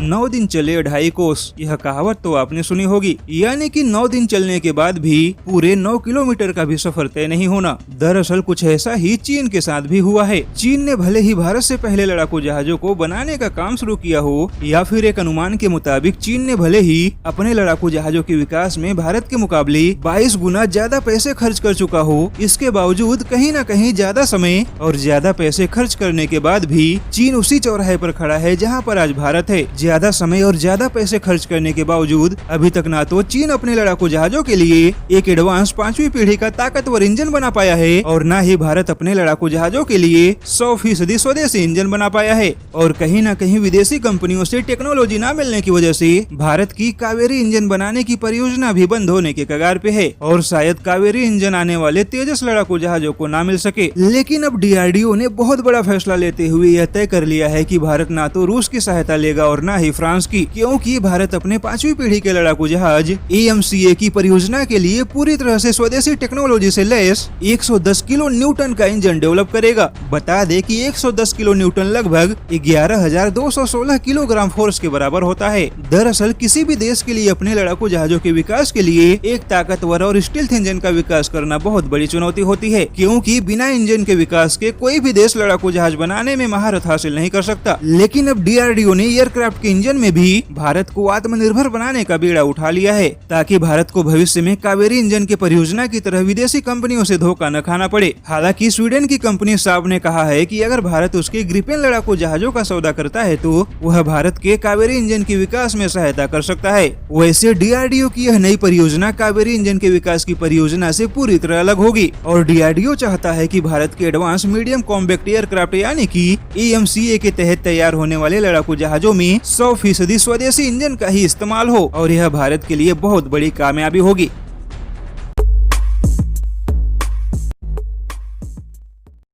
9 दिन चले 2.5 कोस। यह कहावत तो आपने सुनी होगी, यानी कि 9 दिन चलने के बाद भी पूरे 9 किलोमीटर का भी सफर तय नहीं होना। दरअसल कुछ ऐसा ही चीन के साथ भी हुआ है। चीन ने भले ही भारत से पहले लड़ाकू जहाजों को बनाने का काम शुरू किया हो, या फिर एक अनुमान के मुताबिक चीन ने भले ही अपने लड़ाकू जहाजों के विकास में भारत के मुकाबले 22 गुना ज्यादा पैसे खर्च कर चुका हो, इसके बावजूद कहीं न कहीं ज्यादा समय और ज्यादा पैसे खर्च करने के बाद भी चीन उसी चौराहे पर खड़ा है जहां पर आज भारत है। ज्यादा समय और ज्यादा पैसे खर्च करने के बावजूद अभी तक ना तो चीन अपने लड़ाकू जहाजों के लिए एक एडवांस 5वीं पीढ़ी का ताकतवर इंजन बना पाया है, और न ही भारत अपने लड़ाकू जहाजों के लिए 100% स्वदेशी इंजन बना पाया है। और कहीं न कहीं विदेशी कंपनियों से टेक्नोलॉजी न मिलने की वजह से भारत की कावेरी इंजन बनाने की परियोजना भी बंद होने के कगार पे है, और शायद कावेरी इंजन आने वाले तेजस लड़ाकू जहाजों को न मिल सके। लेकिन अब DRDO ने बहुत बड़ा फैसला लेते हुए यह तय कर लिया है कि भारत ना तो रूस की सहायता लेगा और न ही फ्रांस की, क्योंकि भारत अपने 5वीं पीढ़ी के लड़ाकू जहाज AMCA की परियोजना के लिए पूरी तरह से स्वदेशी टेक्नोलॉजी से लैस 110 किलो न्यूटन का इंजन डेवलप करेगा। बता दे कि 110 किलो न्यूटन लगभग 11,216 किलोग्राम फोर्स के बराबर होता है। दरअसल किसी भी देश के लिए अपने लड़ाकू जहाजों के विकास के लिए एक ताकतवर और स्टील्थ इंजन का विकास करना बहुत बड़ी चुनौती होती है, क्योंकि बिना इंजन के विकास के कोई भी देश लड़ाकू जहाज बनाने में महारत हासिल नहीं कर सकता। लेकिन अब DRDO ने एयरक्राफ्ट के इंजन में भी भारत को आत्मनिर्भर बनाने का बीड़ा उठा लिया है, ताकि भारत को भविष्य में कावेरी इंजन के परियोजना की तरह विदेशी कंपनियों से धोखा न खाना पड़े। हालांकि स्वीडन की कंपनी साब ने कहा है कि अगर भारत उसके ग्रिपेन लड़ाकू जहाजों का सौदा करता है तो वह भारत के कावेरी इंजन के विकास में सहायता कर सकता है। वैसे DRDO की यह नई परियोजना कावेरी इंजन के विकास की परियोजना से पूरी तरह अलग होगी, और DRDO चाहता है कि भारत के एडवांस मीडियम कॉम्पैक्ट एयरक्राफ्ट यानी कि AMCA के तहत तैयार होने वाले लड़ाकू जहाजों में 100% स्वदेशी इंजन का ही इस्तेमाल हो, और यह भारत के लिए बहुत बड़ी कामयाबी होगी।